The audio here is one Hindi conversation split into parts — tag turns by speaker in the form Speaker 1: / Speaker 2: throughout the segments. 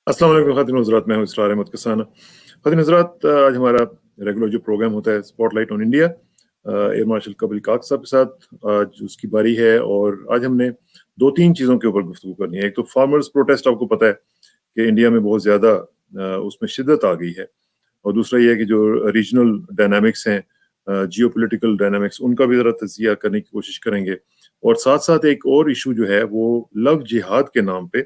Speaker 1: अस्सलाम वालेकुम ख़ातिन हज़रात, मैं हूँ इसरार अहमद कसाना। ख़ातिन हज़रात, आज हमारा रेगुलर जो प्रोग्राम होता है spotlight on India, air marshal Kapil Kak साहब के साथ आज उसकी बारी है और आज हमने 2-3 चीज़ों के ऊपर गुफ्तगू करनी है। एक तो फार्मर्स प्रोटेस्ट, आपको पता है कि इंडिया में बहुत ज़्यादा उसमें शिद्दत आ गई है और दूसरा ये है कि जो रीजनल डायनामिक्स हैं, जियोपॉलिटिकल डायनामिक्स, उनका भी ज़रा तज़किया करने की कोशिश करेंगे और साथ-साथ एक और इश्यू जो है वो लव जिहाद के नाम पे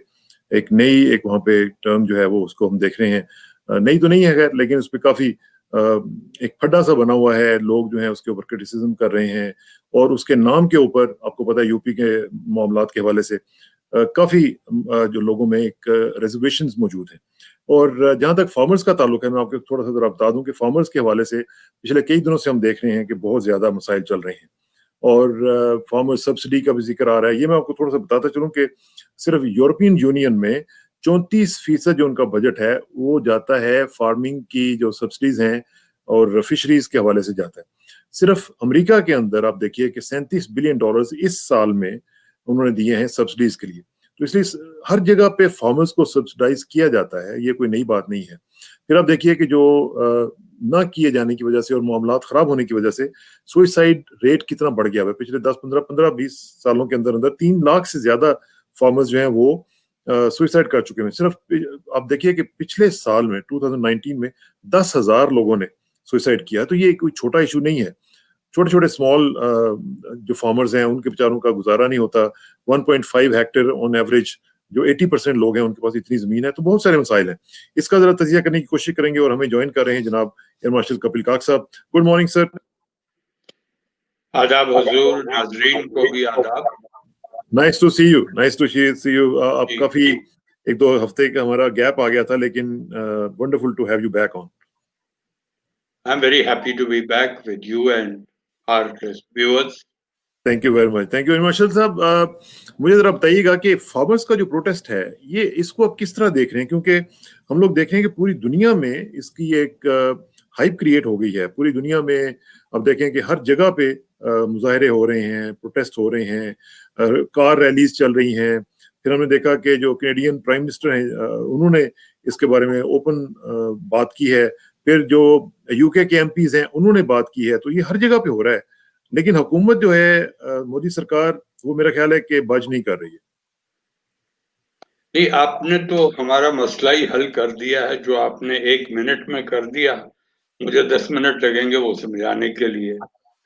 Speaker 1: एक नई एक वहाँ पे टर्म जो है वो उसको हम देख रहे हैं। नई तो नहीं है खैर, लेकिन उसपे काफ़ी एक फड्डा सा बना हुआ है। लोग जो हैं उसके ऊपर क्रिटिसिज़्म कर रहे हैं और उसके नाम के ऊपर आपको पता है यूपी के मामलात के हवाले से काफ़ी जो लोगों में एक रिज़र्वेशंस मौजूद हैं। और जहाँ तक फार्मर्स का ताल्लुक है, मैं आपको थोड़ा-सा ज़रा बता दूँ कि फार्मर्स के हवाले से पिछले कई दिनों से हम देख रहे हैं कि बहुत ज़्यादा मसाइल चल रहे हैं। और फार्मर सब्सिडी का भी ज़िक्र आ रहा है। ये मैं आपको थोड़ा-सा बताता चलूँ कि सिर्फ़ यूरोपियन यूनियन में 34% जो उनका बजट है, वो जाता है फार्मिंग की जो सब्सिडीज़ हैं और फिशरीज़ के हवाले से जाता है। सिर्फ़ अमेरिका के अंदर आप देखिए कि $37 बिलियन इस साल में उन्होंने दिए हैं सब्सिडीज़ के लिए। तो इसलिए हर जगह पे फार्मर्स को सब्सिडाइज़ किया जाता है, ये कोई नई बात नहीं है। फिर आप देखिए कि जो ना किए जाने की वजह से और मामलात ख़राब होने की वजह से सुइसाइड रेट कितना बढ़ गया है। पिछले 10-15, 15-20 सालों के अंदर-अंदर 3 लाख से ज़्यादा फार्मर्स जो हैं वो सुइसाइड कर चुके हैं। सिर्फ आप देखिए कि पिछले साल में 2019 में 10,000 लोगों ने सुइसाइड किया। तो ये कोई छोटा इश्यू नहीं है। छोटे-छोटे स्मॉल जो फार्मर्स हैं उनके बेचारों का गुज़ारा नहीं होता। 1.5 हेक्टेयर ऑन एवरेज जो 80% लोग हैं उनके पास इतनी ज़मीन है, तो बहुत सारे मसाइल हैं। इसका ज़रा तज़िया करने की कोशिश करेंगे और हमें जॉइन कर रहे हैं जनाब एयर मार्शल कपिल काक साहब। Good morning sir.
Speaker 2: आदाब हुजूर, नाज़रीन को भी आदाब।
Speaker 1: Nice to see you, nice to see you. आप
Speaker 2: जी,
Speaker 1: काफ़ी 1-2 हफ्ते का हमारा गैप आ गया था, लेकिन wonderful to have you back on.
Speaker 2: I am very happy to be back with you and our viewers.
Speaker 1: Thank you very much, thank you very much. साहब, मुझे ज़रा बताइएगा कि फार्मर्स का जो प्रोटेस्ट है, ये इसको आप किस तरह देख रहे हैं? क्योंकि हम लोग देख रहे हैं कि पूरी दुनिया में इसकी एक हाइप क्रिएट हो गई है। पूरी दुनिया में अब देखें कि हर जगह पे मुज़ाहरे हो रहे हैं, प्रोटेस्ट हो रहे हैं, कार रैलीज़ चल रही हैं। फिर हमने देखा कि जो कैनेडियन प्राइम मिनिस्टर हैं, उन्होंने इसके बारे में ओपन बात की है। फिर जो यूके के एमपीज़ हैं, उन्होंने बात की है। तो ये हर जगह पे हो रहा है। लेकिन हुकूमत जो है, मोदी सरकार, वो मेरा ख्याल है कि बज नहीं कर रही है।
Speaker 2: नहीं, आपने तो हमारा मसला ही हल कर दिया है, जो आपने 1 मिनट में कर दिया। मुझे 10 मिनट लगेंगे वो समझाने के लिए।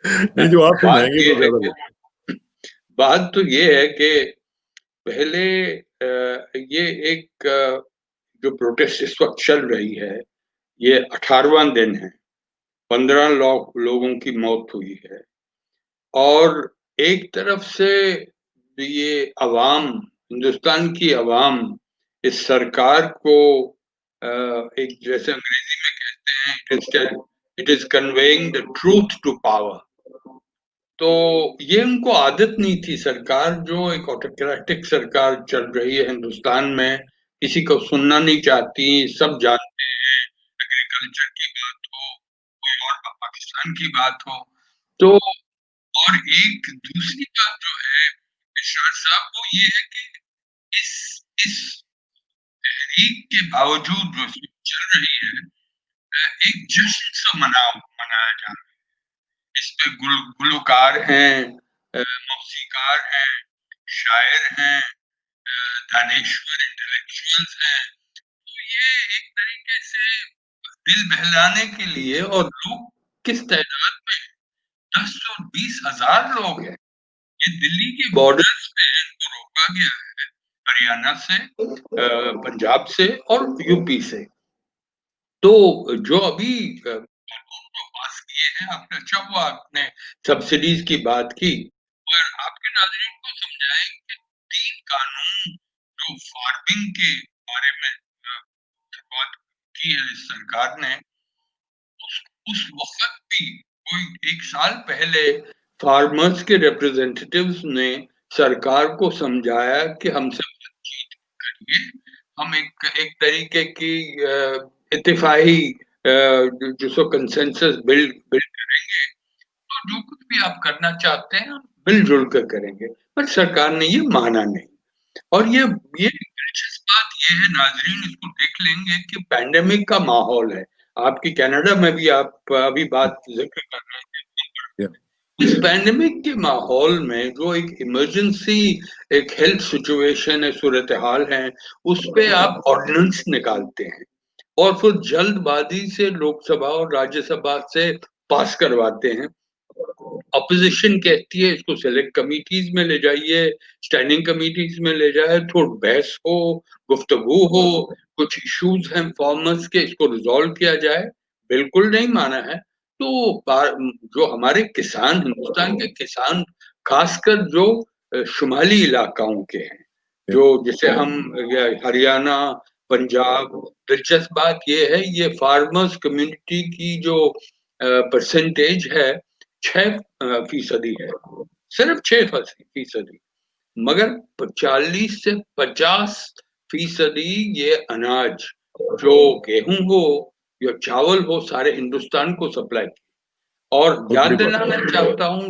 Speaker 1: नहीं, जो आप
Speaker 2: बात
Speaker 1: समझाएँगे
Speaker 2: ये
Speaker 1: वो
Speaker 2: है
Speaker 1: ज़्यादा
Speaker 2: कि
Speaker 1: बेहतर
Speaker 2: बात तो ये है कि पहले ये एक जो प्रोटेस्ट इस वक़्त चल रही है, ये 18वाँ दिन है। 15 लोगों की मौत हुई है। और एक तरफ से ये अवाम, हिंदुस्तान की अवाम इस सरकार को एक, जैसे अंग्रेजी में कहते हैं, it is conveying the truth to power. तो ये उनको आदत नहीं थी। सरकार जो एक ऑटोक्रेटिक सरकार चल रही है हिंदुस्तान में, किसी को सुनना नहीं चाहती, सब जानते हैं। एग्रीकल्चर की बात हो, कोई और पाकिस्तान की बात हो, तो और एक दूसरी बात जो है इरशाद साहब, वो ये है कि इस तहरीक के बावजूद जो चल रही है, एक जश्न सा मनाया जा रहा है। इस पे गुलकार हैं, मौसीकार हैं, शायर हैं, दानेश्वर इंटेलेक्चुअल्स हैं। तो ये एक तरीके से दिल बहलाने के लिए, और लोग किस तादाद में, 10 और 20,000 लोग हैं। ये दिल्ली के बॉर्डर्स पे इनको रोका गया है, हरियाणा से, पंजाब से और यूपी से। तो जो अभी कानून जो पास किए हैं, आपने अच्छा हुआ आपने सब्सिडीज की बात की, और आपके नाज़रीन को समझाएं कि 3 कानून जो फार्मिंग के बारे में शुरुआत की है इस सरकार ने, उस वक़्त भी कोई 1 साल पहले फार्मर्स के रिप्रेजेंटेटिव्स ने सरकार को समझाया कि हमसे बातचीत करिए, हम एक एक तरीके की इत्तेफाही जिसको कंसेंसस बिल्ड बिल्ड करेंगे, तो जो कुछ भी आप करना चाहते हैं, हम मिल-जुल कर करेंगे। पर सरकार ने ये माना नहीं। और ये दिलचस्प बात ये है नाज़रीन, इसको देख लेंगे कि पैंडेमिक का माहौल है। आपकी कनाडा में भी आप अभी बात ज़िक्र कर रहे
Speaker 1: या
Speaker 2: थे। इस पैंडेमिक के माहौल में जो एक इमरजेंसी, एक हेल्थ सिचुएशन है, सूरत-ए-हाल है, उस पे आप ऑर्डिनेंस निकालते हैं और फिर जल्दबाज़ी से लोकसभा और राज्यसभा से पास करवाते हैं। ऑपोजिशन कहती है इसको सेलेक्ट कमिटीज में ले जाइए, स्टैंडिंग कमिटीज में ले जाए, थोड़ी बहस हो, गुफ्तगू हो, कुछ इश्यूज हैं फार्मर्स के, इसको रिजॉल्व किया जाए। बिल्कुल नहीं माना है। तो जो हमारे किसान, हिंदुस्तान के किसान, खासकर जो शुमाली इलाकाओं के हैं,
Speaker 1: या
Speaker 2: जो जैसे हम हरियाणा, पंजाब, दिलचस्प बात ये है, ये फार्मर्स कम्युनिटी की जो परसेंटेज है 6% है, सिर्फ 6% मगर 40 से 50% ये अनाज, जो गेहूं हो या चावल हो, सारे हिंदुस्तान को सप्लाई। और
Speaker 1: बहुत
Speaker 2: याद
Speaker 1: बड़ी बात
Speaker 2: दिलाना चाहता हूँ,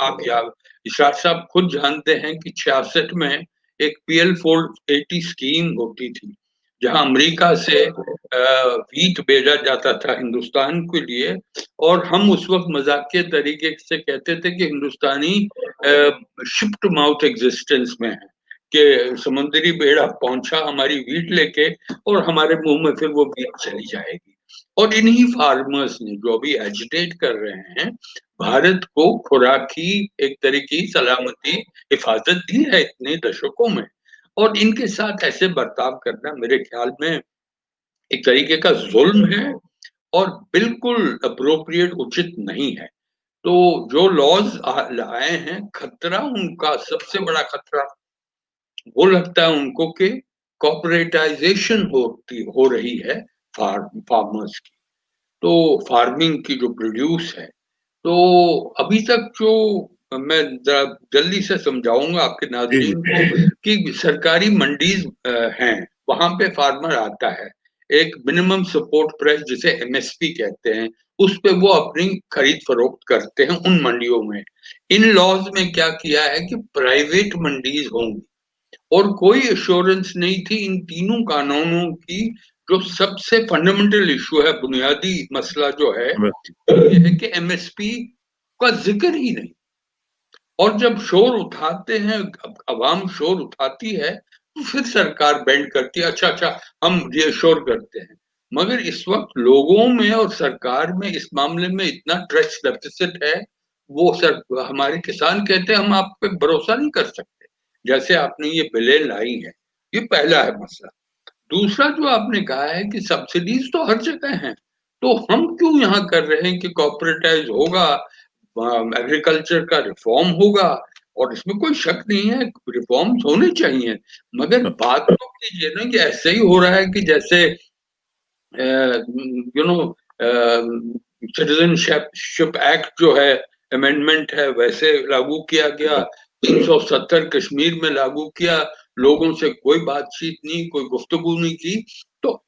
Speaker 2: आप याद, इशराक साहब खुद जानते हैं कि 66 में एक PL 480 स्कीम होती थी, जहां अमेरिका से व्हीट भेजा जाता था हिंदुस्तान के लिए, और हम उस वक्त मजाकिया तरीके से कहते थे कि हिंदुस्तानी शिप टू माउथ एग्जिस्टेंस में है, कि समुद्री बेड़ा पहुंचा हमारी व्हीट लेके और हमारे मुंह में फिर वो व्हीट चली जाएगी। और इन्हीं फार्मर्स ने जो अभी एजिटेट कर रहे हैं, भारत को खुराकी एक तरीके की सलामती, हिफाजत दी है इतने दशकों में, और इनके साथ ऐसे बर्ताव करना मेरे ख्याल में एक तरीके का जुल्म है और बिल्कुल अप्रोप्रिएट, उचित नहीं है। तो जो लॉज लाए हैं, खतरा उनका सबसे बड़ा खतरा वो लगता है उनको कि कॉर्पोरेटाइजेशन हो रही है फार्मर्स की, तो फार्मिंग की जो प्रोड्यूस है। तो अभी तक जो मैं जरा जल्दी से समझाऊंगा आपके
Speaker 1: जी जी
Speaker 2: नाजरीन को कि सरकारी मंडीज हैं, वहां पे फार्मर आता है, एक मिनिमम सपोर्ट प्राइस जिसे MSP कहते हैं, उस पे वो अपनी खरीद फरोख्त करते हैं उन मंडियों में। इन लॉज में क्या किया है कि प्राइवेट मंडीज होंगी, और कोई एश्योरेंस नहीं थी इन तीनों कानूनों की। जो सबसे फंडामेंटल इशू है, बुनियादी मसला जो है,
Speaker 1: मैं
Speaker 2: ये है कि MSP का जिक्र ही नहीं। और जब शोर उठाते हैं, अवाम शोर उठाती है, तो फिर सरकार बेंड करती है, अच्छा अच्छा हम रिएश्योर करते हैं। मगर इस वक्त लोगों में और सरकार में इस मामले में इतना ट्रस्ट डेफिसिट है, वो सर हमारे किसान कहते हैं हम आप पे भरोसा नहीं कर सकते, जैसे आपने ये बिलें लाई हैं। ये पहला है मसला। दूसरा जो आपने कहा है कि सब्सिडीज तो हर जगह हैं, तो हम क्यों यहाँ कर रहे हैं कि कॉर्पोरेटाइज होगा, एग्रीकल्चर का रिफॉर्म होगा, और इसमें कोई शक नहीं है, रिफॉर्म्स होने चाहिए। मगर बात तो कीजिए ना कि ऐसे ही हो रहा है कि जैसे यू नो सिटीजनशिप एक्ट जो है, अमेंडमेंट है, वैसे लागू किया गया, 370 कश्मीर में लागू किया, लोगों से कोई बातचीत नहीं, कोई गुफ्तगू नहीं की। तो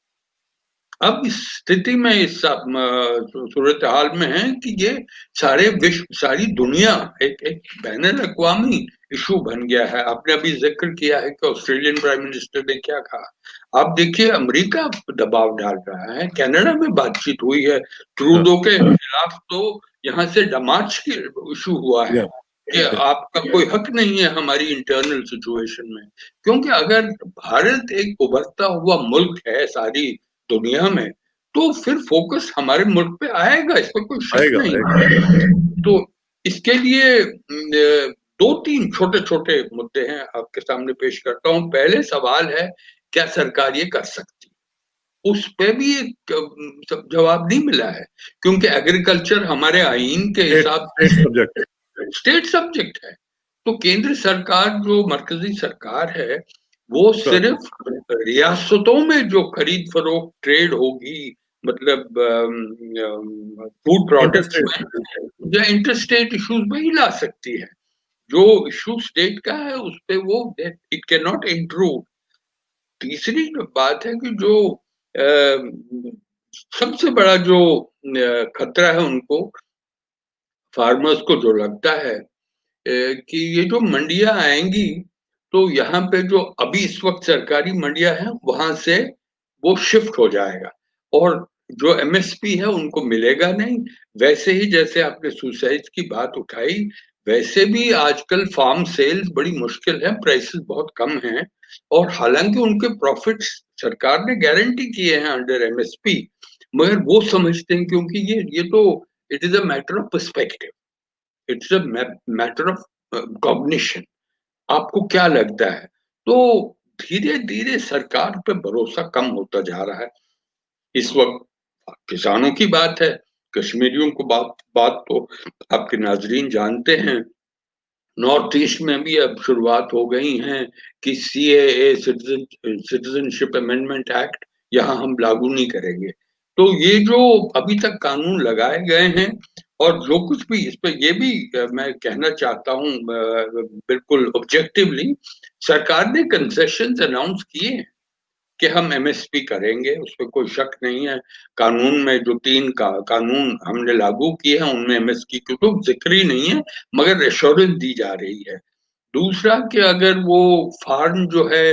Speaker 2: अब इस स्थिति में इस सूरत हाल में है कि ये सारे विश्व, सारी दुनिया एक एक बैनुल अक़वामी इशू बन गया है। आपने अभी जिक्र किया है कि ऑस्ट्रेलियन प्राइम मिनिस्टर ने क्या कहा। आप देखिए, अमेरिका दबाव डाल रहा है, कनाडा में बातचीत हुई है,
Speaker 1: हाँ
Speaker 2: ट्रूडो के खिलाफ तो यहाँ से डमार्च की इशू हुआ है
Speaker 1: या
Speaker 2: कि
Speaker 1: या
Speaker 2: आपका कोई हक नहीं है हमारी इंटरनल सिचुएशन में। क्योंकि अगर भारत एक उभरता हुआ मुल्क है सारी दुनिया में, तो फिर फोकस हमारे मुल्क पे आएगा, इसमें कोई शक
Speaker 1: आएगा
Speaker 2: नहीं
Speaker 1: आएगा
Speaker 2: है। तो इसके लिए 2-3 छोटे-छोटे मुद्दे हैं, आपके सामने पेश करता हूँ। पहले सवाल है, क्या सरकार ये कर सकती? उस पे भी एक जवाब नहीं मिला है, क्योंकि एग्रीकल्चर हमारे आईन के
Speaker 1: स्टेट
Speaker 2: हिसाब
Speaker 1: स्टेट सब्जेक्ट है
Speaker 2: स्टेट सब्जेक्ट है। तो केंद्र सरकार, जो मरकजी सरकार है, वो
Speaker 1: राज्य
Speaker 2: सिर्फ रियासतों में जो खरीद फरोख्त ट्रेड होगी, मतलब फूड प्रोडक्ट्स
Speaker 1: इंटरस्टेट
Speaker 2: में या इंटरस्टेट इश्यूज में ही ला सकती है। जो इशू स्टेट का है उस पे वो इट कैन नॉट इंट्रूड। तीसरी जो बात है कि जो सबसे बड़ा जो खतरा है उनको, फार्मर्स को जो लगता है कि ये जो मंडियां आएंगी, तो यहाँ पे जो अभी इस वक्त सरकारी मंडियां हैं वहां से वो शिफ्ट हो जाएगा और जो एमएसपी है उनको मिलेगा नहीं। वैसे ही जैसे आपने सुसाइड की बात उठाई, वैसे भी आजकल फार्म सेल्स बड़ी मुश्किल है, प्राइसेस बहुत कम हैं और हालांकि उनके प्रॉफिट्स सरकार ने गारंटी किए हैं अंडर एमएसपी, मगर वो समझते हैं क्योंकि ये तो it is a matter of perspective, it's a matter of cognition. आपको क्या लगता है? तो धीरे धीरे सरकार पे भरोसा कम होता जा रहा है इस वक्त। किसानों की बात है, कश्मीरियों को बात बात तो आपके नाजरीन जानते हैं। नॉर्थ ईस्ट में भी अब शुरुआत हो गई है कि सीएए, सिटीजनशिप अमेंडमेंट एक्ट, यहाँ हम लागू नहीं करेंगे। तो ये जो अभी तक कानून लगाए गए हैं और जो कुछ भी इस पे, ये भी मैं कहना चाहता हूँ बिल्कुल ऑब्जेक्टिवली, सरकार ने कंसेशंस अनाउंस किए हैं कि हम एमएसपी करेंगे, उसमें कोई शक नहीं है। कानून में जो तीन कानून हमने लागू किए हैं उनमें एमएसपी की तो जिक्र ही नहीं है, मगर एश्योरेंस दी जा रही है। दूसरा कि अगर वो फार्म जो है,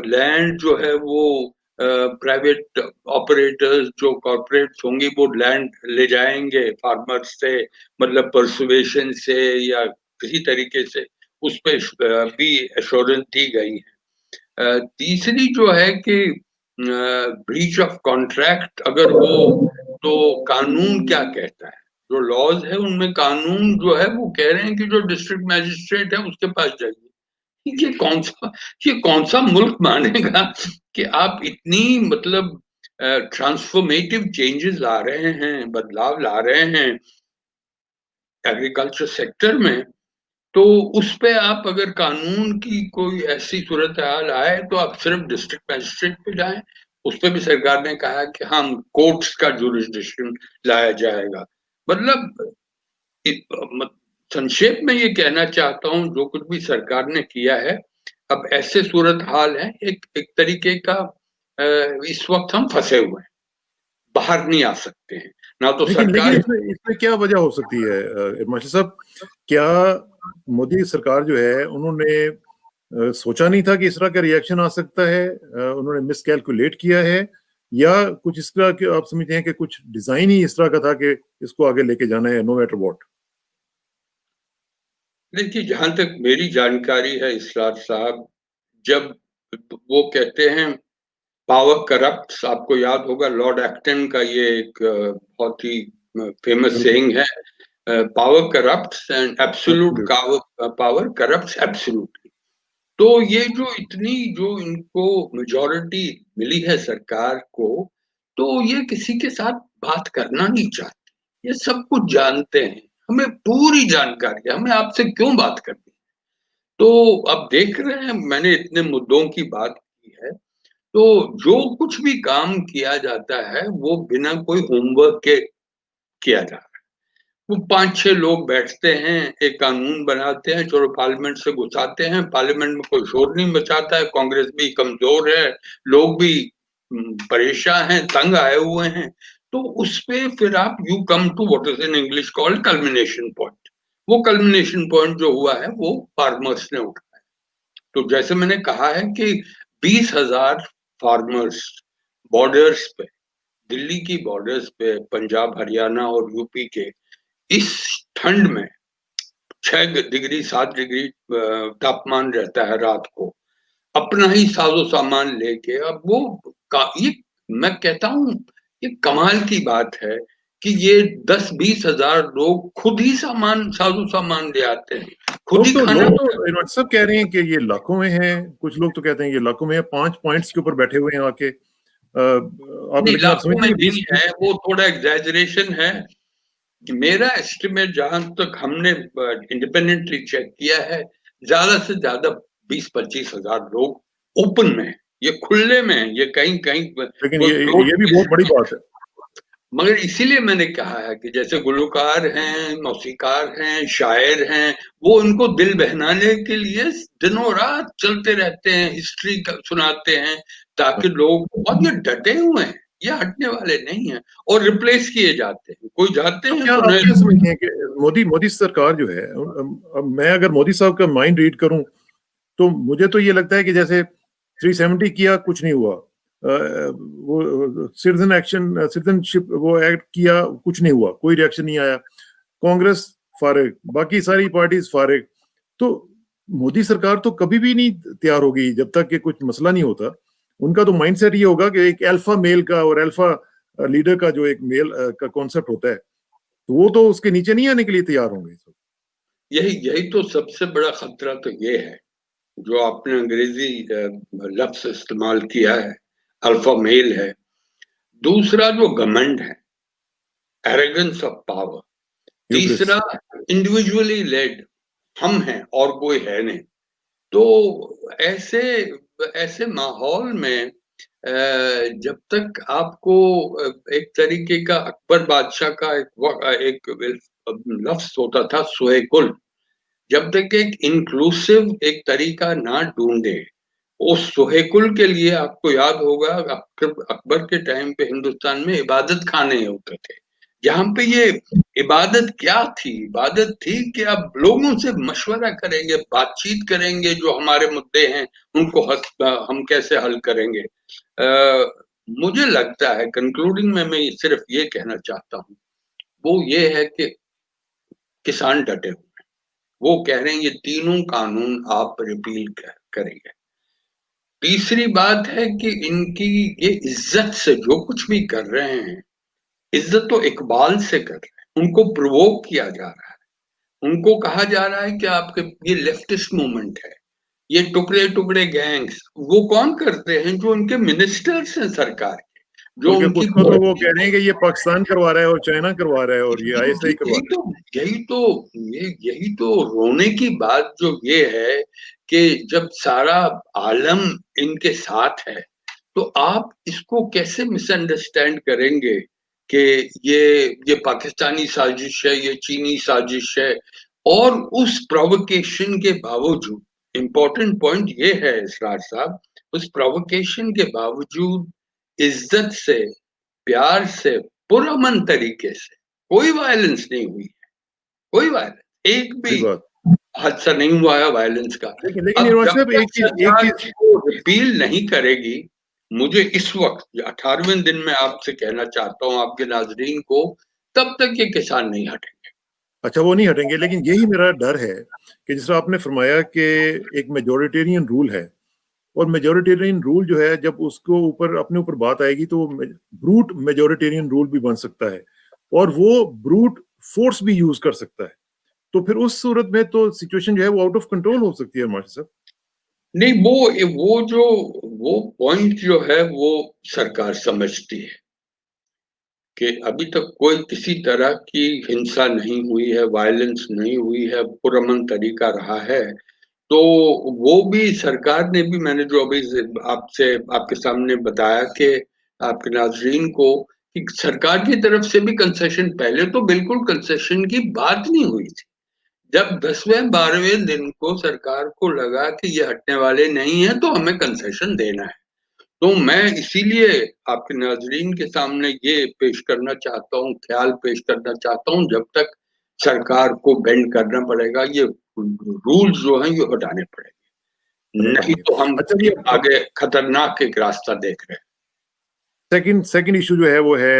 Speaker 2: लैंड जो है वो प्राइवेट ऑपरेटर्स जो कॉर्पोरेट्स होंगे वो लैंड ले जाएंगे फार्मर्स से, मतलब परसुवेशन से या किसी तरीके से, उस पे भी एश्योरेंस दी गई है। तीसरी जो है कि ब्रीच ऑफ कॉन्ट्रैक्ट अगर हो तो कानून क्या कहता है, जो लॉज है उनमें कानून जो है वो कह रहे हैं कि जो डिस्ट्रिक्ट मैजिस्ट्रेट है उसके पास जाइए। ये कौन सा मुल्क मानेगा कि आप इतनी मतलब ट्रांसफॉर्मेटिव चेंजेस ला रहे हैं, बदलाव ला रहे हैं एग्रीकल्चर सेक्टर में, तो उस पे आप अगर कानून की कोई ऐसी सूरत हाल आए तो आप सिर्फ डिस्ट्रिक्ट मैजिस्ट्रेट पे जाएं। उस पे भी सरकार ने कहा कि हम कोर्ट्स का जुरिस्डिक्शन लाया जाएगा। मतलब संक्षेप में ये कहना चाहता हूं, जो कुछ भी सरकार ने किया है, अब ऐसे सूरत हाल है, एक एक तरीके का इस वक्त हम फंसे हुए हैं, बाहर नहीं आ सकते हैं ना, तो
Speaker 1: लेकिन लेकिन
Speaker 2: सरकार।
Speaker 1: इसमें इसमें क्या वजह हो सकती है मास्टर साहब? क्या मोदी सरकार जो है उन्होंने सोचा नहीं था कि इस तरह का रिएक्शन आ सकता है? उन्होंने मिसकैलकुलेट किया है, या कुछ इस तरह के आप समझते हैं कि कुछ डिजाइन ही इस तरह का था कि इसको आगे लेके जाना है नो मैटर व्हाट?
Speaker 2: देखिए, जहां तक मेरी जानकारी है इसरार साहब, जब वो कहते हैं पावर करप्ट्स, आपको याद होगा लॉर्ड एक्टन का ये एक बहुत ही फेमस
Speaker 1: बिल्कुल।
Speaker 2: सेइंग है, power corrupts and absolute
Speaker 1: absolute.
Speaker 2: Power corrupts absolutely. तो ये जो इतनी जो इनको मेजॉरिटी मिली है सरकार को, तो ये किसी के साथ बात करना नहीं चाहती, ये सब कुछ जानते हैं, हमें पूरी जानकारी है, हमें आपसे क्यों बात करनी। तो अब देख रहे हैं, मैंने इतने मुद्दों की बात की है, तो जो कुछ भी काम किया जाता है वो बिना कोई होमवर्क के किया जा रहा है। वो 5-6 लोग बैठते हैं, एक कानून बनाते हैं, चलो पार्लियामेंट से घुसाते हैं, पार्लियामेंट में कोई शोर नहीं मचाता है, कांग्रेस भी कमजोर है, लोग भी परेशान हैं, तंग आए हुए हैं। तो उस पे फिर आप you come to what is in English called culmination point. वो कल्मिनेशन पॉइंट जो हुआ है वो फार्मर्स ने उठाया। तो जैसे मैंने कहा है कि 20,000 फार्मर्स बॉर्डर्स पे, दिल्ली की बॉर्डर्स पे, पंजाब हरियाणा और यूपी के, इस ठंड में 6 डिग्री 7 डिग्री तापमान रहता है रात को, अपना ही साजो सामान लेके, अब वो ये मैं कहता हूँ ये कमाल की बात है कि ये 10-20 हजार लोग खुद ही साजो सामान ले आते हैं, खुद ही खाना।
Speaker 1: लोग तो सब कह रहे हैं कि ये लाखों में है, कुछ लोग तो कहते हैं ये लाखों में है, 5 पॉइंट्स के ऊपर बैठे हुए हैं आके। आप
Speaker 2: नहीं,
Speaker 1: लेकिन आप
Speaker 2: लाखों
Speaker 1: समझते
Speaker 2: में
Speaker 1: हैं
Speaker 2: नहीं
Speaker 1: 20?
Speaker 2: है, वो थोड़ा एग्जैजरेशन है। मेरा एस्टिमेट जहां तक हमने इंडिपेंडेंटली चेक किया है, ज्यादा से ज्यादा 20-25 हजार लोग ओपन में है, ये खुले में है, ये कहीं कहीं
Speaker 1: लेकिन
Speaker 2: कोई
Speaker 1: ये भी बहुत बड़ी बात है।
Speaker 2: मगर इसीलिए मैंने कहा है कि जैसे गुलकार हैं, मौसीकार हैं, शायर हैं, वो इनको दिल बहलाने के लिए दिनों रात चलते रहते हैं, हिस्ट्री सुनाते हैं, ताकि लोग, और ये डटे हुए हैं, ये हटने वाले नहीं हैं, और रिप्लेस किए जाते हैं, कोई जाते
Speaker 1: तो
Speaker 2: हैं
Speaker 1: क्या
Speaker 2: तो
Speaker 1: आप
Speaker 2: नए।
Speaker 1: क्या समझते हैं कि मोदी मोदी सरकार जो है, अब मैं अगर मोदी साहब का माइंड रीड करूं तो मुझे तो ये लगता है कि जैसे 370 किया, कुछ नहीं हुआ, वो सिटीजनशिप वो एक्ट किया, कुछ नहीं हुआ, कोई रिएक्शन नहीं आया, कांग्रेस फारिग, बाकी सारी पार्टीज फारिग। तो मोदी सरकार तो कभी भी नहीं तैयार होगी जब तक कि कुछ मसला नहीं होता। उनका तो माइंडसेट ये होगा कि एक अल्फा मेल का और अल्फा लीडर का जो एक मेल का कॉन्सेप्ट होता है, तो वो तो उसके नीचे नहीं आने के लिए तैयार होंगे।
Speaker 2: यही यही तो सबसे बड़ा खतरा तो ये है, जो आपने अंग्रेजी लफ्ज इस्तेमाल किया है, अल्फा मेल है। दूसरा जो घमंड है, एरोगेंस ऑफ पावर।
Speaker 1: ह्यूब्रिस।
Speaker 2: तीसरा इंडिविजुअली लेड, हम हैं और कोई है नहीं। तो ऐसे ऐसे माहौल में जब तक आपको एक तरीके का अकबर बादशाह का एक लफ्ज होता था सुहेकुल, जब तक एक इंक्लूसिव एक तरीका ना ढूंढे, उस सुहेकुल के लिए आपको याद होगा अकबर के टाइम पे हिंदुस्तान में इबादत खाने होते थे, जहां पे ये इबादत क्या थी? इबादत थी कि आप लोगों से मशवरा करेंगे, बातचीत करेंगे, जो हमारे मुद्दे हैं उनको हम कैसे हल करेंगे। मुझे लगता है कंक्लूडिंग में मैं सिर्फ ये कहना चाहता हूँ, वो ये है कि किसान डटे हुए, वो कह रहे हैं ये तीनों कानून आप रिपील करेंगे। तीसरी बात है कि इनकी ये इज्जत से जो कुछ भी कर रहे हैं, इज्जत तो इकबाल से कर रहे हैं, उनको प्रोवोक किया जा रहा है, उनको कहा जा रहा है कि आपके ये लेफ्टिस्ट मूवमेंट है, ये टुकड़े टुकड़े गैंग्स, वो कौन करते हैं? जो उनके मिनिस्टर्स हैं सरकार के, जो
Speaker 1: बल्कि
Speaker 2: उनकी
Speaker 1: कुछ को तो वो कह रहे हैं कि ये पाकिस्तान करवा रहा है और चाइना करवा रहा है और ये आईएसआई करवा
Speaker 2: यही
Speaker 1: रहा है।
Speaker 2: तो यही तो यही तो रोने की बात जो ये है कि जब सारा आलम इनके साथ है, तो आप इसको कैसे मिसअंडरस्टैंड करेंगे कि ये ये पाकिस्तानी साजिश है, ये चीनी साजिश है। और उस प्रोवोकेशन के बावजूद, इंपॉर्टेंट पॉइंट ये है इसरार साहब, उस प्रोवोकेशन के बावजूद इज्जत से, प्यार से, पुरअमन तरीके से, कोई वायलेंस नहीं हुई है, कोई वायलेंस एक
Speaker 1: सही
Speaker 2: भी
Speaker 1: बात।
Speaker 2: हादसा नहीं हुआ है वायलेंस का।
Speaker 1: लेकिन लेकिन
Speaker 2: अब
Speaker 1: यूनिवर्सिटी
Speaker 2: जब
Speaker 1: साहब
Speaker 2: तक
Speaker 1: एक
Speaker 2: सरकार
Speaker 1: चीज
Speaker 2: इसको रिपील नहीं करेगी, मुझे इस वक्त 18वें दिन में आपसे कहना चाहता हूं आपके नाजरीन को, तब तक ये किसान नहीं हटेंगे।
Speaker 1: अच्छा, वो नहीं हटेंगे, लेकिन यही मेरा डर है कि जिस तरह आपने फरमाया कि एक मेजोरिटेरियन रूल है, और मेजोरिटेरियन रूल जो है जब उसको ऊपर अपने ऊपर बात आएगी तो ब्रूट मेजोरिटेरियन रूल भी बन सकता है, और वो ब्रूट फोर्स भी यूज कर सकता है। तो फिर उस सूरत में तो सिचुएशन जो है वो आउट ऑफ कंट्रोल हो सकती है हमारे साथ।
Speaker 2: नहीं, वो पॉइंट जो है वो सरकार समझती है कि अभी तक कोई किसी तरह की हिंसा नहीं हुई है, वायलेंस नहीं हुई है, पुरअमन तरीका रहा है। तो वो भी सरकार ने भी, मैंने जो अभी आपसे आपके सामने बताया कि आपके नाजरीन को, कि सरकार की तरफ से भी कंसेशन, पहले तो बिल्कुल कंसेशन की बात नहीं हुई थी। जब 10वें 12वें दिन को सरकार को लगा कि ये हटने वाले नहीं है, तो हमें कंसेशन देना है। तो मैं इसीलिए आपके नाजरीन के सामने ये पेश करना चाहता हूँ, ख्याल पेश करना चाहता हूँ, जब तक सरकार को बेंड करना पड़ेगा, ये रूल्स जो हैं ये हटाने पड़ेंगे,
Speaker 1: करने
Speaker 2: नहीं
Speaker 1: पड़ेंगे।
Speaker 2: तो हम
Speaker 1: अच्छा जी,
Speaker 2: आगे खतरनाक एक रास्ता देख रहे हैं।
Speaker 1: सेकंड सेकंड इशू जो है वो है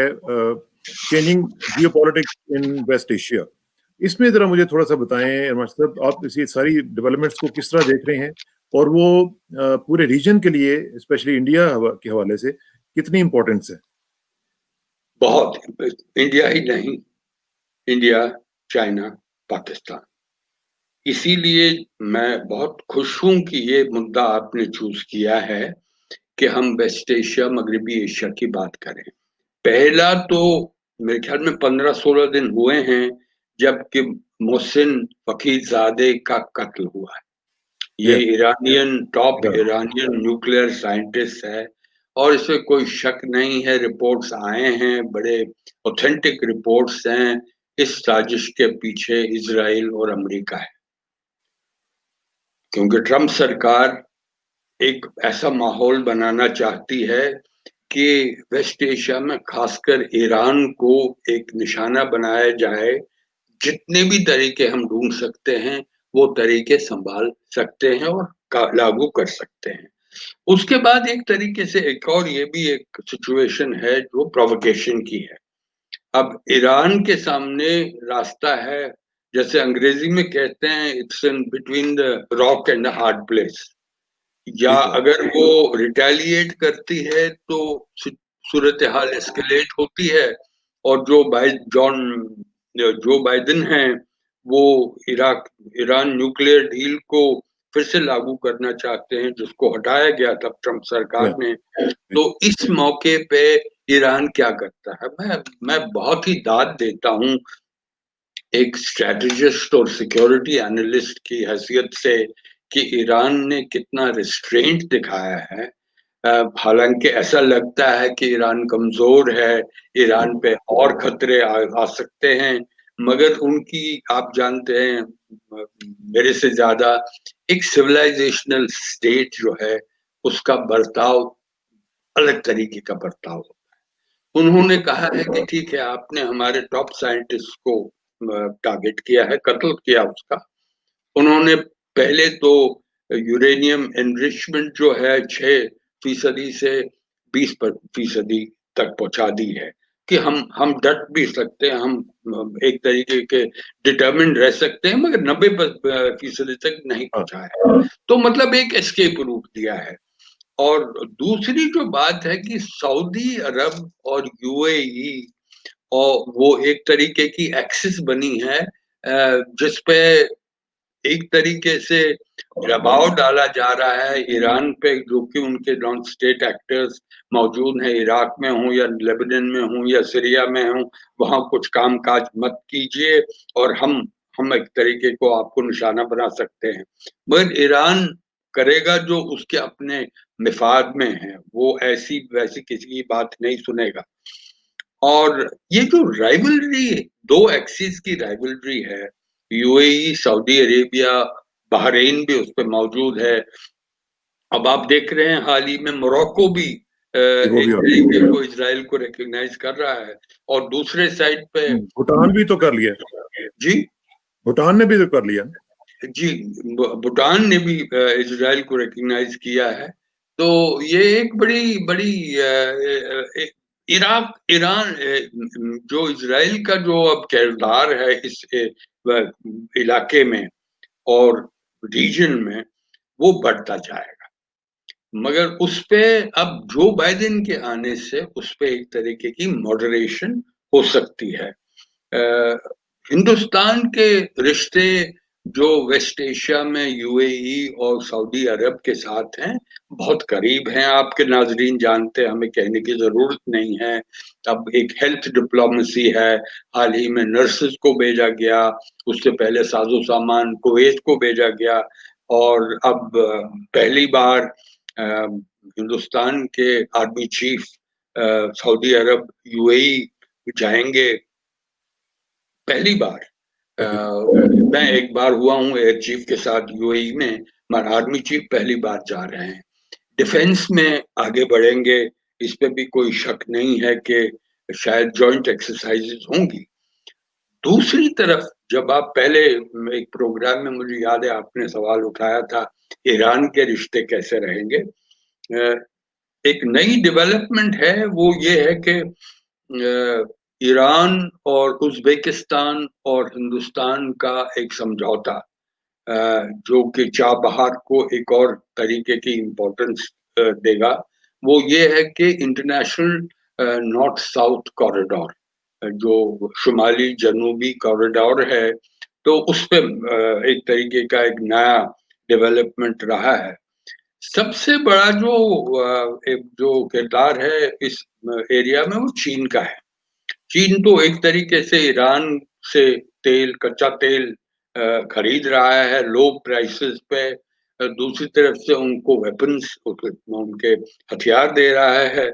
Speaker 1: चेंजिंग जियोपॉलिटिक्स इन वेस्ट एशिया। इसमें जरा मुझे थोड़ा सा बताएं अरमान साहब, आप इसी सारी डेवलपमेंट्स को किस तरह देख रहे हैं, और वो पूरे रीजन के लिए, स्पेशली इंडिया के हवाले से कितनी इंपॉर्टेंस है।
Speaker 2: बहुत, इंडिया ही नहीं, इंडिया, चाइना, पाकिस्तान। इसीलिए मैं बहुत खुश हूं कि ये मुद्दा आपने चूज किया है कि हम वेस्ट एशिया, मगरबी एशिया की बात करें। पहला तो मेरे ख्याल में 15-16 दिन हुए हैं जबकि मोहसिन फकीरजादे का कत्ल हुआ है। ये
Speaker 1: ये
Speaker 2: top
Speaker 1: Iran.
Speaker 2: Iranian nuclear scientist है, और इसमें कोई शक नहीं है, रिपोर्ट्स आए हैं, बड़े ऑथेंटिक रिपोर्ट्स हैं, इस साजिश के पीछे इजराइल और अमेरिका है। क्योंकि ट्रंप सरकार एक ऐसा माहौल बनाना चाहती है कि वेस्ट एशिया में खासकर ईरान को एक निशाना बनाया जाए, जितने भी तरीके हम ढूंढ सकते हैं वो तरीके संभाल सकते हैं और लागू कर सकते हैं। उसके बाद एक तरीके से एक और ये भी एक सिचुएशन है जो प्रोवोकेशन की है। अब ईरान के सामने रास्ता है, जैसे अंग्रेजी में कहते हैं, it's in between the rock and the hard place. या
Speaker 1: ठीक है।
Speaker 2: अगर वो रिटेलिएट करती है तो सूरत हाल एस्केलेट होती है, और जो बाइडेन हैं वो इराक ईरान न्यूक्लियर डील को फिर से लागू करना चाहते हैं, जिसको हटाया गया था ट्रम्प सरकार ने। तो इस मौके पे ईरान क्या करता है? मैं बहुत ही दाद देता हूँ एक स्ट्रेटेजिस्ट और सिक्योरिटी एनालिस्ट की हैसियत से कि ईरान ने कितना रिस्ट्रेंट दिखाया है। हालांकि ऐसा लगता है कि ईरान कमजोर है, ईरान पे और खतरे आ सकते हैं, मगर उनकी, आप जानते हैं मेरे से ज्यादा, एक सिविलाइजेशनल स्टेट जो है उसका बर्ताव अलग तरीके का बर्ताव होता है। उन्होंने कहा है कि ठीक है, आपने हमारे टॉप साइंटिस्ट को टारगेट किया है, कत्ल किया उसका। उन्होंने पहले तो यूरेनियम एनरिचमेंट जो है 6% से 20% तक पहुंचा दी है कि हम डट भी सकते हैं, हम एक तरीके के डिटर्मिन्ड रह सकते हैं, मगर 90% तक नहीं
Speaker 1: हाँ।
Speaker 2: पहुंचाया। तो मतलब एक एस्केप रूट दिया है। और दूसरी जो बात है कि सऊदी अरब और यूएई, और वो एक तरीके की एक्सिस बनी है जिसपे एक तरीके से दबाव डाला जा रहा है ईरान पे, जो कि उनके नॉन स्टेट एक्टर्स मौजूद हैं, इराक में हों या लेबनान में हों या सीरिया में हों, वहां कुछ काम काज मत कीजिए और हम एक तरीके को आपको निशाना बना सकते हैं। मगर ईरान करेगा जो उसके अपने मिफाद में है, वो ऐसी वैसी किसी की बात नहीं सुनेगा। और ये जो राइवलरी, दो एक्सिस की राइवलरी है, यूएई, सऊदी अरेबिया, बहरीन भी उस पर मौजूद है। अब आप देख रहे हैं हाल ही में मोरक्को भी
Speaker 1: वो भी
Speaker 2: एक
Speaker 1: हो
Speaker 2: तरीके को इजराइल को रिकॉग्नाइज कर रहा है। और दूसरे साइड पे
Speaker 1: भूटान भी तो कर लिया।
Speaker 2: जी
Speaker 1: भूटान ने भी तो कर लिया।
Speaker 2: जी भूटान ने भी इजराइल को रिकॉग्नाइज किया है। तो ये एक बड़ी बड़ी इराक ईरान जो इजराइल का जो अब किरदार है इस इलाके में और रीजन में, वो बढ़ता जाएगा। मगर उस पे अब जो बाइडेन के आने से उस पे एक तरीके की मॉडरेशन हो सकती है। हिंदुस्तान के रिश्ते जो वेस्ट एशिया में यूएई और सऊदी अरब के साथ हैं, बहुत करीब हैं। आपके नाजरीन जानते हैं, हमें कहने की जरूरत नहीं है। अब एक हेल्थ डिप्लोमेसी है, हाल ही में नर्सेस को भेजा गया, उससे पहले साजो सामान कुवैत को भेजा गया, और अब पहली बार हिंदुस्तान के आर्मी चीफ सऊदी अरब यूएई जाएंगे, पहली बार।
Speaker 1: पहली बार।
Speaker 2: मैं एक बार हुआ हूँ एयर चीफ के साथ यूएई में, मगर आर्मी चीफ पहली बार जा रहे हैं। डिफेंस में आगे बढ़ेंगे, इस पे भी कोई शक नहीं है कि शायद जॉइंट एक्सरसाइजेज होंगी। दूसरी तरफ जब आप पहले एक प्रोग्राम में, मुझे याद है आपने सवाल उठाया था ईरान के रिश्ते कैसे रहेंगे, एक नई डेवलपमेंट है, वो ये है कि ईरान और उज्बेकिस्तान और हिंदुस्तान का एक समझौता, जो कि चाबहार को एक और तरीके की इम्पोर्टेंस देगा, वो ये है कि इंटरनेशनल नॉर्थ साउथ कॉरिडोर, जो शुमाली जनूबी कॉरिडोर है, तो उस पे एक तरीके का एक नया डेवलपमेंट रहा है। सबसे बड़ा एक जो किरदार है इस एरिया में, वो चीन का है। चीन तो एक तरीके से ईरान से कच्चा तेल खरीद रहा है लो प्राइसेस पे, दूसरी तरफ से उनको वेपन्स, उनके हथियार दे रहा है।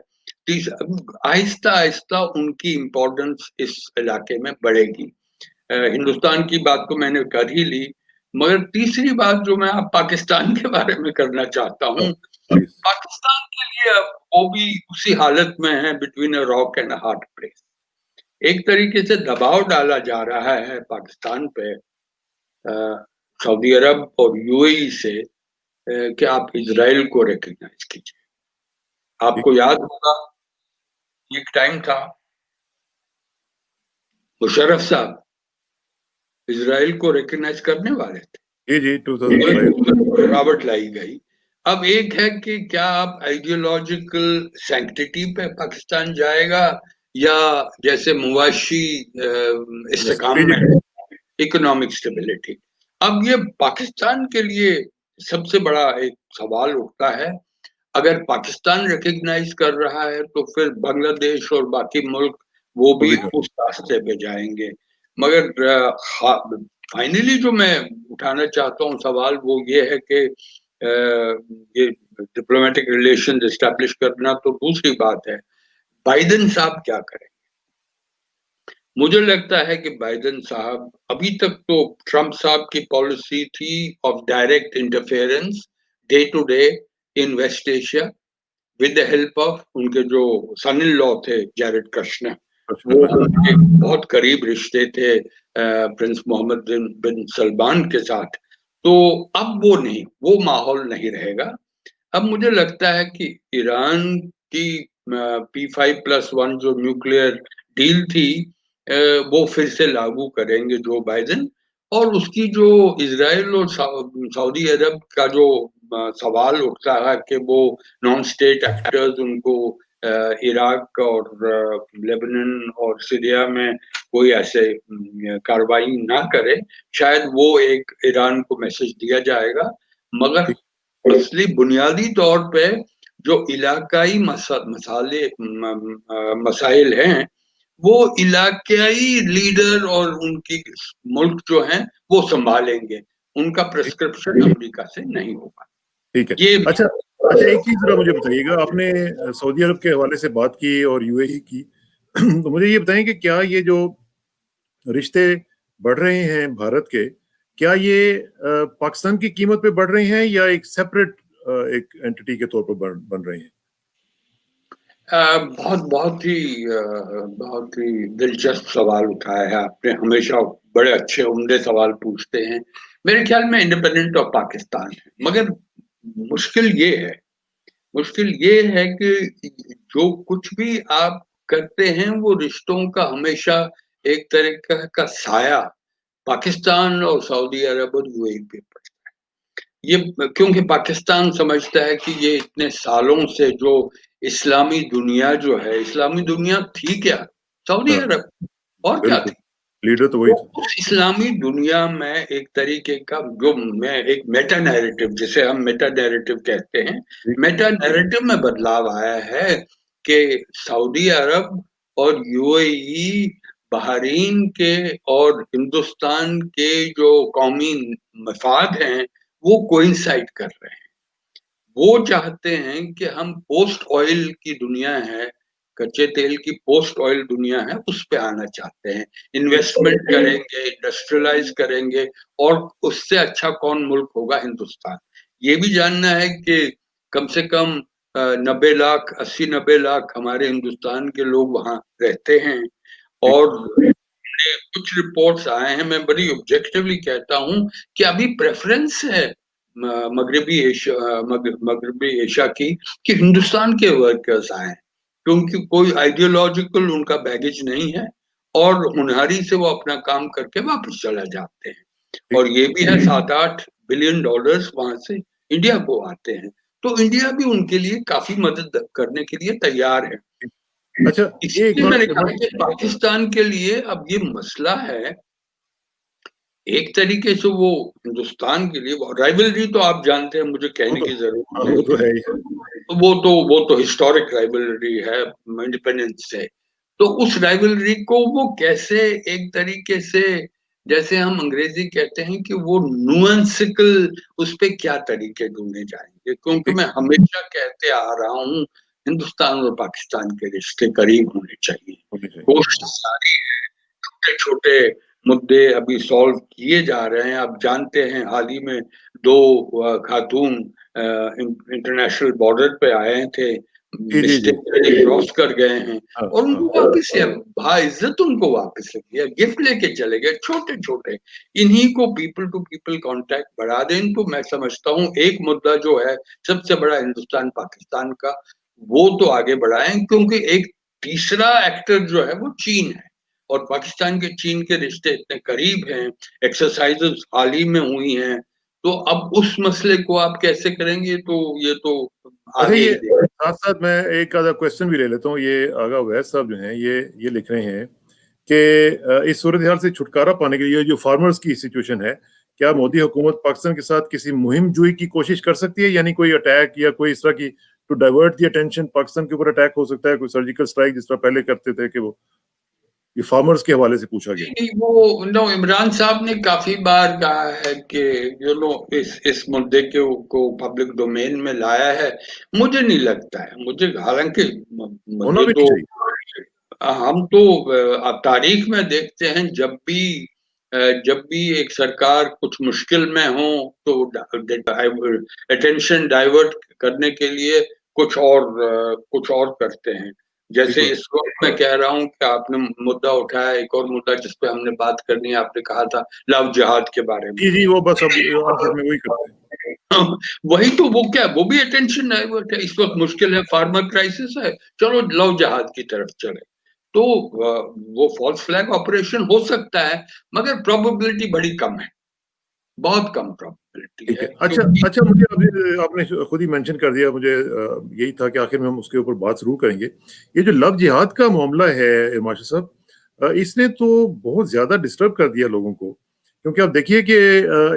Speaker 2: आहिस्ता आहिस्ता उनकी इम्पोर्टेंस इस इलाके में बढ़ेगी। हिंदुस्तान की बात तो मैंने कर ही ली, मगर तीसरी बात जो मैं आप पाकिस्तान के बारे में करना चाहता
Speaker 1: हाँ,
Speaker 2: हूँ,
Speaker 1: प्लीज।
Speaker 2: पाकिस्तान के लिए अब वो भी उसी हालत में है, between a rock and a hard place. एक तरीके से दबाव डाला जा रहा है पाकिस्तान पे सऊदी अरब और यूएई से कि आप इजराइल को रिकॉग्नाइज कीजिए। आपको याद होगा एक टाइम था मुशर्रफ साहब इजराइल को रिकॉग्नाइज करने वाले थे,
Speaker 1: जी 2005
Speaker 2: रुकावट लाई गई। अब एक है कि क्या आप आइडियोलॉजिकल सैंक्टिटी पे पाकिस्तान जाएगा या जैसे मुआशी इस्तेकाम इकोनॉमिक स्टेबिलिटी। अब ये पाकिस्तान के लिए सबसे बड़ा एक सवाल उठता है, अगर पाकिस्तान रिकॉग्नाइज कर रहा है तो फिर बांग्लादेश और बाकी मुल्क वो भी उस रास्ते पे जाएंगे। मगर फाइनली जो मैं उठाना चाहता हूँ सवाल वो ये है कि ये डिप्लोमेटिक रिलेशन एस्टैब्लिश करना तो दूसरी बात है, बाइडेन साहब क्या करें? मुझे लगता है कि बाइडेन साहब अभी तक तो ट्रंप साहब की पॉलिसी थी of direct interference day to day in West Asia with the help of उनके जो सन इन लॉ थे जैरेड कश्नर, वो उनके बहुत करीब रिश्ते थे प्रिंस मोहम्मद बिन सलमान के साथ। तो अब वो नहीं, वो माहौल नहीं रहेगा। अब मुझे लगता है कि ईरान की P5+1 जो न्यूक्लियर डील थी वो फिर से लागू करेंगे जो बाइडेन, और उसकी जो इजराइल और सऊदी अरब का जो सवाल उठता है कि वो नॉन स्टेट एक्टर्स उनको इराक और लेबनान और सीरिया में कोई ऐसे कार्रवाई ना करे, शायद वो एक ईरान को मैसेज दिया जाएगा। मगर असली बुनियादी तौर पे जो इलाकाई मसाइल हैं वो इलाकाई लीडर और उनकी मुल्क जो हैं वो संभालेंगे, उनका प्रेस्क्रिप्शन अमेरिका से नहीं होगा।
Speaker 1: ठीक है।
Speaker 2: ये
Speaker 1: अच्छा एक चीज जरा मुझे बताइएगा, आपने सऊदी अरब के हवाले से बात की और यूएई की तो मुझे ये बताएं कि क्या ये जो रिश्ते बढ़ रहे हैं भारत के, क्या ये पाकिस्तान की कीमत पे बढ़ रहे हैं या एक सेपरेट एक एंटिटी के तौर पर बन रहे हैं?
Speaker 2: बहुत ही दिलचस्प सवाल उठाया है आपने। हमेशा बड़े अच्छे उम्दे सवाल पूछते हैं। मेरे ख्याल में इंडिपेंडेंट ऑफ पाकिस्तान है, मगर मुश्किल ये है कि जो कुछ भी आप करते हैं वो रिश्तों का हमेशा एक तरीका का साया पाकिस्तान और सऊदी अरब और यूएई पे पड़ता है। ये क्योंकि पाकिस्तान समझता है कि ये इतने सालों से जो इस्लामी दुनिया जो है, इस्लामी दुनिया थी क्या? सऊदी
Speaker 1: हाँ,
Speaker 2: अरब, और क्या
Speaker 1: बिल्कुल
Speaker 2: थी?
Speaker 1: लीडर तो
Speaker 2: तो
Speaker 1: वही था।
Speaker 2: उस इस्लामी दुनिया में एक तरीके का जो मैं एक मेटा नैरेटिव, जिसे हम मेटा नैरेटिव कहते हैं,
Speaker 1: ठीक।
Speaker 2: मेटा नैरेटिव में बदलाव आया है कि सऊदी अरब और यूएई बहरीन के और हिंदुस्तान के जो कौमी मफाद हैं वो कोइंसाइड कर रहे हैं। वो चाहते हैं कि हम पोस्ट ऑयल की दुनिया है, कच्चे तेल की पोस्ट ऑयल दुनिया है, उस पे आना चाहते हैं। इन्वेस्टमेंट करेंगे, इंडस्ट्रियलाइज करेंगे, और उससे अच्छा कौन मुल्क होगा? हिंदुस्तान। ये भी जानना है कि कम से कम 90 लाख 80-90 लाख हमारे हिंदुस्तान के लोग वहां रहते हैं।
Speaker 1: ठीक।
Speaker 2: और कुछ रिपोर्ट्स आए हैं, मैं बड़ी ऑब्जेक्टिवली कहता हूं कि अभी प्रेफरेंस है मगरबी एशिया की कि हिंदुस्तान के वर्कर्स आए, क्योंकि कोई आइडियोलॉजिकल उनका बैगेज नहीं है और मुनहरी से वो अपना काम करके वापस चला जाते हैं।
Speaker 1: ठीक।
Speaker 2: और ये भी है $7-8 बिलियन वहां से इंडिया को आते हैं, तो इंडिया भी उनके लिए काफी मदद करने के लिए तैयार है।
Speaker 1: अच्छा ये
Speaker 2: इसलिए मैंने कहा कि पाकिस्तान के लिए अब ये मसला है, एक तरीके से वो हिंदुस्तान के लिए राइवलरी तो आप जानते हैं, मुझे
Speaker 1: वो
Speaker 2: कहने
Speaker 1: तो
Speaker 2: की जरूरत
Speaker 1: हाँ,
Speaker 2: नहीं
Speaker 1: वो तो
Speaker 2: है।
Speaker 1: है ही।
Speaker 2: वो तो हिस्टोरिक राइवलरी है इंडिपेंडेंस से। तो उस राइवलरी को वो कैसे एक तरीके से, जैसे हम अंग्रेजी कहते हैं कि वो नुअंसिकल, उस पे क्या तरीके ढूंढे जाएंगे? क्योंकि
Speaker 1: ठीक।
Speaker 2: मैं हमेशा कहते आ रहा हूँ हिंदुस्तान और पाकिस्तान के रिश्ते करीब होने चाहिए।
Speaker 1: होनी चाहिए।
Speaker 2: कोशिश सारी छोटे छोटे मुद्दे अभी सॉल्व किए जा रहे हैं। आप जानते हैं हाल ही में दो खातून इंटरनेशनल बॉर्डर पे आए थे, मिस्टेक क्रॉस कर गए हैं और उनको वापस बाइज्जत उनको वापस किया, गिफ्ट लेके चले गए छोटे-छोटे। इन्हीं को पीपल टू पीपल कांटेक्ट बढ़ा दें इनको। मैं समझता हूँ एक मुद्दा जो है सबसे बड़ा हिंदुस्तान-पाकिस्तान का, वो तो आगे बढ़ाएँ, क्योंकि एक तीसरा एक्टर जो है वो चीन है और पाकिस्तान के चीन के रिश्ते इतने करीब हैं, एक्सरसाइज़ेज़ हाल ही में हुई हैं, तो अब उस मसले को आप कैसे करेंगे? तो ये तो
Speaker 1: अच्छा,
Speaker 2: आगे
Speaker 1: ये
Speaker 2: ही
Speaker 1: साथ-साथ मैं एक आधा क्वेश्चन भी ले लेता हूँ। ये आगा अवैध साहब जो हैं, ये लिख रहे हैं कि इस सूरत-ए-हाल से छुटकारा पाने के लिए जो फार्मर्स की सिचुएशन है, क्या मोदी हुकूमत पाकिस्तान के साथ किसी मुहिम जुई की कोशिश कर सकती है? यानी कोई अटैक या कोई इस तरह की to divert the attention, Pakistan के ऊपर अटैक हो सकता है, कोई सर्जिकल स्ट्राइक जिस तरह पहले करते थे कि वो ये फार्मर्स के हवाले से पूछा गया।
Speaker 2: नहीं, वो नो इमरान साहब ने काफ़ी बार कहा है कि इस मुद्दे को पब्लिक डोमेन में लाया है। मुझे नहीं लगता है, मुझे हालाँकि
Speaker 1: होना
Speaker 2: मुझे
Speaker 1: भी नहीं
Speaker 2: तो
Speaker 1: चाहिए।
Speaker 2: हम तो तारीख में देखते हैं जब भी एक सरकार कुछ मुश्किल में हो तो अटेंशन डाइवर्ट करने के लिए कुछ और करते हैं।
Speaker 1: ठीक
Speaker 2: जैसे
Speaker 1: बात।
Speaker 2: इस वक़्त मैं कह रहा हूँ कि आपने मुद्दा उठाया, एक और मुद्दा जिस पे हमने बात करनी है, आपने कहा था लव जिहाद के बारे में।
Speaker 1: जी, जी, वो बस अब आखिर में वही करते हैं।
Speaker 2: वही तो, वो क्या, वो भी अटेंशन डाइवर्ट है। इस वक़्त मुश्किल है, फार्मर क्राइसिस है, चलो लव जिहाद की तरफ चले। तो वो फॉल्स फ्लैग ऑपरेशन हो सकता है, मगर प्रोबेबिलिटी बड़ी कम है, बहुत कम प्रोबेबिलिटी
Speaker 1: ठीक
Speaker 2: है
Speaker 1: है। अच्छा,
Speaker 2: क्योंकि
Speaker 1: अच्छा, मुझे अभी आपने खुद ही मेंशन कर दिया, मुझे यही था कि आखिर में हम उसके ऊपर बात ज़रूर करेंगे। ये जो लव जिहाद का मामला है माशा साहब, इसने तो बहुत ज़्यादा डिस्टर्ब कर दिया लोगों को। क्योंकि आप देखिए कि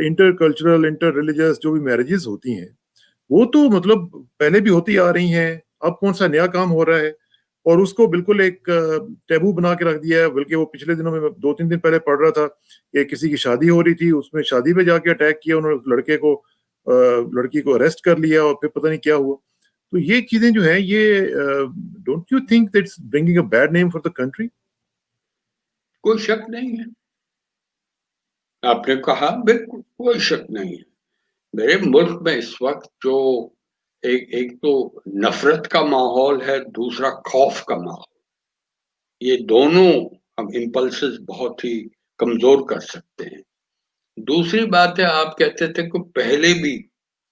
Speaker 1: इंटर कल्चरल, इंटर रिलिजियस जो भी मैरिजेज़ होती हैं, वो तो मतलब पहले भी होती आ रही हैं, अब कौन-सा नया काम हो रहा है? और उसको बिल्कुल एक टैबू बना के रख दिया है। बल्कि वो पिछले दिनों में, मैं 2-3 दिन पहले पढ़ रहा था कि किसी की शादी हो रही थी, उसमें शादी में जाके अटैक किया उन्होंने, उस लड़के को लड़की को अरेस्ट कर लिया और फिर पता नहीं क्या हुआ। तो ये चीज़ें जो हैं, ये don't you think that's bringing a bad name for the country?
Speaker 2: कोई शक नहीं है। आपने कहा बिल्कुल, कोई शक नहीं है। मेरे मुल्क में इस वक़्त जो एक एक तो नफ़रत का माहौल है, दूसरा खौफ का माहौल। ये दोनों अब इम्पल्सेस बहुत ही कमज़ोर कर सकते हैं। दूसरी बात है, आप कहते थे कि पहले भी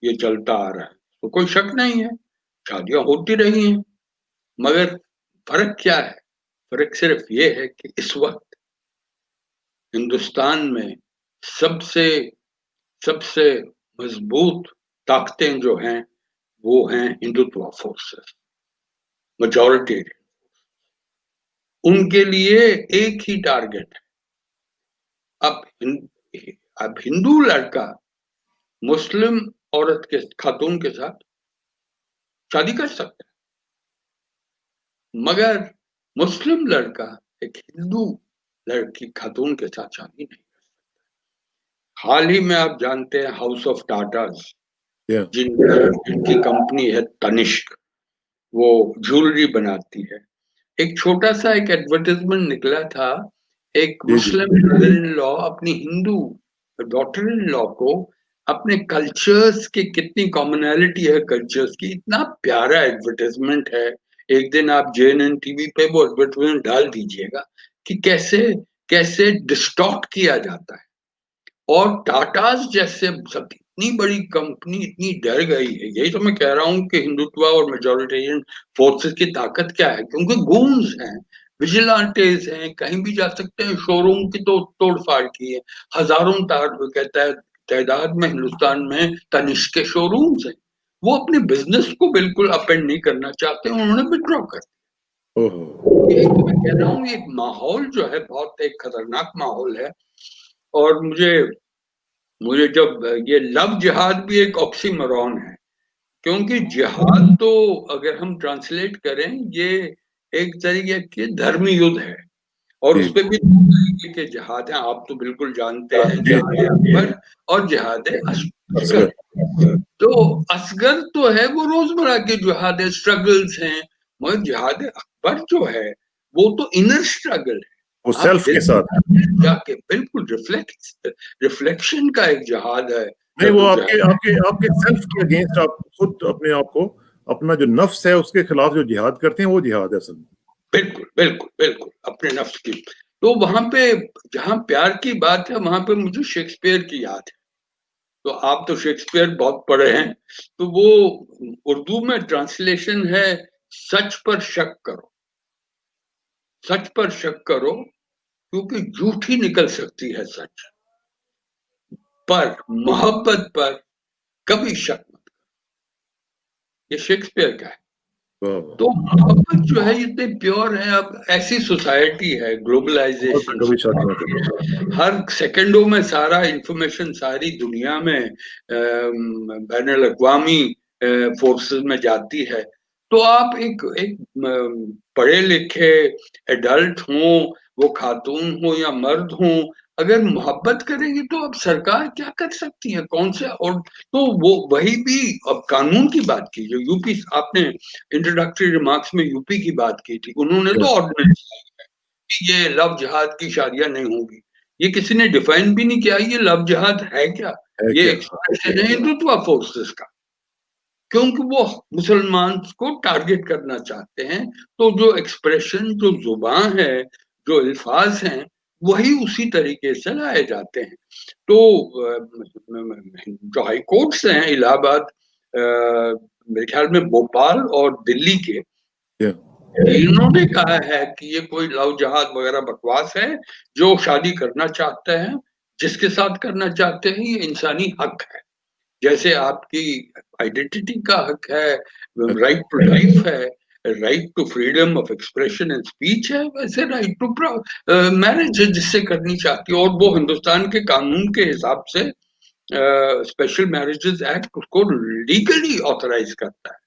Speaker 2: ये चलता आ रहा है, तो कोई शक नहीं है, शादियाँ होती रही हैं, मगर फ़र्क क्या है? फ़र्क सिर्फ़ ये है कि इस वक़्त हिंदुस्तान में सबसे सबसे मज़बूत ताकतें जो हैं, वो हैं हिंदुत्व फोर्सेस, मेजॉरिटी। उनके लिए एक ही टारगेट है। अब हिंदू लड़का मुस्लिम औरत के खातून के साथ शादी कर सकता है, मगर मुस्लिम लड़का एक हिंदू लड़की खातून के साथ शादी नहीं कर सकता। हाल ही में आप जानते हैं हाउस ऑफ टाटाज़,
Speaker 1: या
Speaker 2: जिनकी कंपनी है तनिष्क, वो ज्वेलरी बनाती है। एक छोटा-सा एक एडवर्टाइज़मेंट निकला था, एक
Speaker 1: जी, जी।
Speaker 2: मुस्लिम मदर इन लॉ अपनी हिंदू डॉटर इन लॉ को अपने कल्चर्स की, कितनी कॉमनैलिटी है कल्चर्स की, इतना प्यारा एडवर्टाइज़मेंट है। एक दिन आप जेएनएन टीवी पे वो एडवर्टाइज़मेंट डाल दीजिएगा कि कैसे कैसे डिस्टॉर्ट किया जाता है। और टाटाज़ जैसे सब इतनी बड़ी कंपनी इतनी डर गई है। यही तो मैं कह रहा हूँ कि हिंदुत्व और मेजॉरिटेरियन फोर्सेस की ताकत क्या है, क्योंकि गूंज हैं, विजिलेंटेस हैं, कहीं भी जा सकते हैं, शोरूम की तो तोड़-फाड़ की है। हज़ारों कहता है तादाद में हिंदुस्तान में तनिष्क के शोरूम्स हैं। वो अपने बिज़नेस को बिल्कुल अपेंड नहीं करना चाहते, उन्होंने विथड्रॉ कर
Speaker 1: ओहो!
Speaker 2: यही तो मैं कह रहा हूँ, ये माहौल जो है बहुत एक खतरनाक माहौल है। और मुझे मुझे जब ये लव जिहाद भी एक ऑक्सीमोरॉन है, क्योंकि जिहाद तो अगर हम ट्रांसलेट करें, ये एक तरीके के धर्म युद्ध है और
Speaker 1: जी,
Speaker 2: उसपे भी 2 तरीके के जिहाद हैं, आप तो बिल्कुल जानते हैं,
Speaker 1: जी,
Speaker 2: जिहाद अकबर और जिहाद असगर।
Speaker 1: असगर।
Speaker 2: तो असगर तो है वो रोज़मर्रा के जिहाद है, स्ट्रगल्स हैं, मगर जिहाद अकबर जो है, वो तो इनर स्ट्रगल है।
Speaker 1: वो
Speaker 2: आप
Speaker 1: सेल्फ
Speaker 2: दिल
Speaker 1: के साथ।
Speaker 2: में जाके बिल्कुल रिफ्लेक्शन का एक जिहाद है,
Speaker 1: नहीं, वो आपके
Speaker 2: जद्दोजहद।
Speaker 1: आपके आपके सेल्फ के अगेंस्ट आप खुद अपने आप को अपना जो नफ्स है उसके खिलाफ जो जिहाद करते हैं वो जिहाद है असल में।
Speaker 2: बिल्कुल बिल्कुल बिल्कुल, अपने नफ्स की। तो वहां पे जहां प्यार की बात है वहां पे मुझे शेक्सपियर की याद है। तो आप तो शेक्सपियर बहुत पढ़े हैं, तो वो उर्दू में ट्रांसलेशन है, सच पर शक करो, सच पर शक करो क्योंकि झूठी निकल सकती है सच, पर मोहब्बत पर कभी शक मत करो। ये शेक्सपियर का है। तो मोहब्बत जो है इतने प्योर है। अब ऐसी सोसाइटी है, ग्लोबलाइजेशन,
Speaker 1: कभी शक ना करें।
Speaker 2: हर सेकंडों में सारा इंफॉर्मेशन सारी दुनिया में बैनुल अक़वामी फोर्सेस में जाती है। तो आप एक एक पढ़े लिखे एडल्ट हों, वो खातून हो या मर्द हों, अगर मोहब्बत करेंगे तो अब सरकार क्या कर सकती है, कौन से। और तो वो वही भी अब कानून की बात की, जो यूपी, आपने इंट्रोडक्टरी रिमार्क्स में यूपी की बात की थी, उन्होंने तो ऑर्डिनेंस कि ये लव जिहाद की शादियां नहीं होगी। ये किसी ने डिफाइन भी नहीं किया ये लव जिहाद है क्या।
Speaker 1: है
Speaker 2: ये
Speaker 1: क्या?
Speaker 2: एक्सप्रेशन है हिंदुत्व फोर्सेस का, क्योंकि वो मुसलमान को टारगेट करना चाहते हैं। तो जो एक्सप्रेशन, जो जुबान है, जो अल्फाज हैं, वही उसी तरीके से लाए जाते हैं। तो जो हाई कोर्ट्स हैं इलाहाबाद, मेरे ख्याल में भोपाल और दिल्ली के, इन्होंने कहा है कि ये कोई लव जहाज वगैरह बकवास है। जो शादी करना चाहते हैं, जिसके साथ करना चाहते हैं, ये इंसानी हक है। जैसे आपकी आइडेंटिटी का हक है, राइट टू लाइफ है, right to freedom of expression and speech है, वैसे राइट टू मैरिज है जिससे करनी चाहती है। और वो हिंदुस्तान के कानून के हिसाब से स्पेशल मैरिजेस एक्ट उसको लीगली ऑथराइज करता है।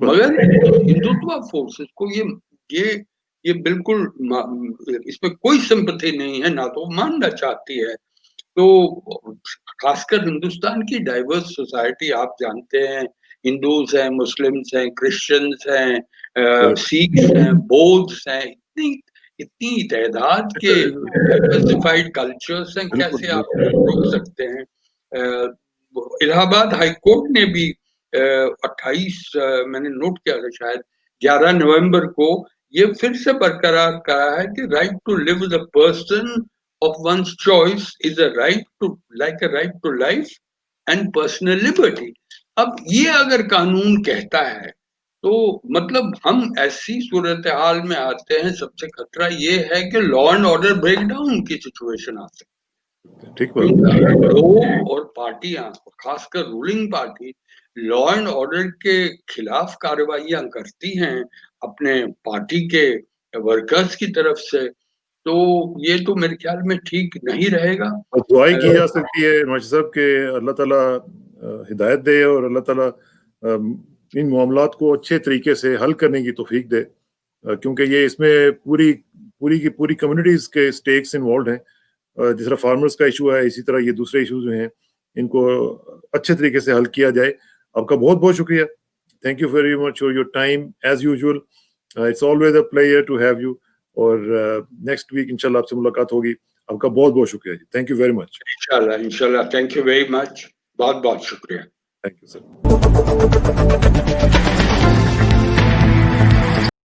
Speaker 2: मगर हिंदुत्व फोर्सेस को ये ये बिल्कुल इसमें कोई सिंपैथी नहीं है, ना तो मानना चाहती है। तो खासकर हिंदुस्तान की डाइवर्स सोसाइटी, आप जानते हैं, हिंदूज हैं, मुस्लिम्स हैं, क्रिश्चियंस हैं, सिख्स हैं, बौद्ध हैं, इतनी इतनी तादाद के डाइवर्सिफाइड कल्चर्स हैं, कैसे आप रोक सकते हैं। इलाहाबाद हाई कोर्ट ने भी 28 मैंने नोट किया था शायद 11 नवंबर को ये फिर से बरकरार करा है कि right to live with a person of one's choice is a right to life and personal liberty। अब ये अगर कानून कहता है तो मतलब हम ऐसी सूरत हाल में आते हैं, सबसे खतरा ये है कि लॉ एंड ऑर्डर ब्रेकडाउन की सिचुएशन आ सकती है। लोग और पार्टियां, खासकर ruling party, law and order के खिलाफ कार्रवाइयां करती हैं अपने पार्टी के वर्कर्स की तरफ से। तो ये तो मेरे ख्याल में ठीक नहीं रहेगा।
Speaker 1: दुआई की जा सकती है माशी साहब के अल्लाह ताला हिदायत दे और अल्लाह ताला इन मामलात को अच्छे तरीके से हल करने की तौफीक दे, क्योंकि ये इसमें पूरी की पूरी कम्युनिटीज के स्टेक्स इन्वॉल्व हैं। जिस तरह फार्मर्स का इशू है, इसी तरह ये दूसरे इशूज हैं, इनको अच्छे तरीके से हल किया जाए। आपका बहुत बहुत शुक्रिया। Thank you very much for your time as usual. It's always a pleasure to have you. और नेक्स्ट वीक इंशाल्लाह आपसे मुलाकात होगी। आपका बहुत बहुत शुक्रिया जी। Thank you very much.
Speaker 2: इंशाल्लाह थैंक यू वेरी मच। बहुत बहुत शुक्रिया।
Speaker 1: Thank you sir.